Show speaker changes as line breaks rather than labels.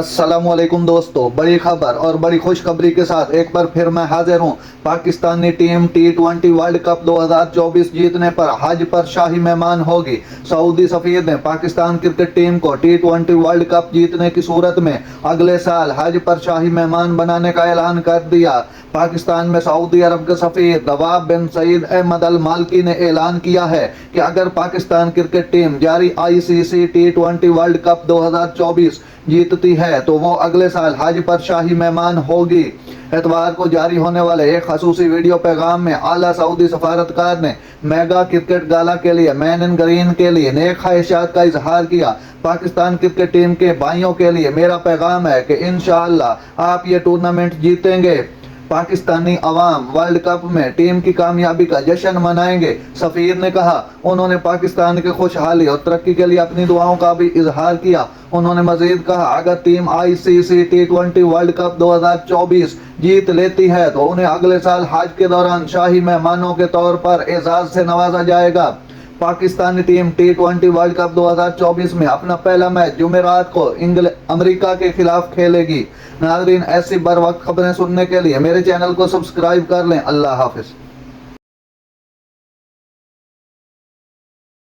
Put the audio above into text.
अस्सलामुअलैकुम दोस्तों, बड़ी खबर और बड़ी खुशखबरी के साथ एक बार फिर मैं हाजिर हूँ। Pakistani team T20 world cup 2024 जीतने पर हज पर शाही मेहमान होगी। सऊदी सफीर ने पाकिस्तान क्रिकेट टीम को T20 वर्ल्ड कप जीतने की सूरत में अगले साल हज पर शाही मेहमान बनाने का ऐलान कर दिया। पाकिस्तान में सऊदी अरब के सफीर नवाब बिन सईद अहमद अल माल्की ने ऐलान किया है कि अगर पाकिस्तान क्रिकेट टीम जारी ICC T20 वर्ल्ड कप 2024 जीतती है तो वो अगले साल हज पर शाही मेहमान होगी। एतवार को जारी होने वाले एक खसूसी वीडियो पैगाम में आला सऊदी सफारतकार ने मेगा क्रिकेट गाला के लिए मैन इन ग्रीन के लिए नेक ख्वाहिशात का इजहार किया। पाकिस्तान क्रिकेट टीम के भाइयों के लिए मेरा पैगाम है कि इंशाअल्लाह आप ये टूर्नामेंट जीतेंगे। पाकिस्तानी अवाम वर्ल्ड कप में टीम की कामयाबी का जश्न मनाएंगे, सफीर ने कहा। उन्होंने पाकिस्तान के खुशहाली और तरक्की के लिए अपनी दुआओं का भी इजहार किया। उन्होंने मजीद कहा, अगर team ICC T20 world cup 2024 जीत लेती है तो उन्हें अगले साल हज के दौरान शाही मेहमानों के तौर पर एजाज से नवाजा जाएगा। Pakistani team T20 world cup 2024 में अपना पहला मैच जुमेरात को अमेरिका के खिलाफ खेलेगी। नाज़रीन, ऐसी बर वक्त खबरें सुनने के लिए मेरे चैनल को सब्सक्राइब कर लें। अल्लाह हाफिज।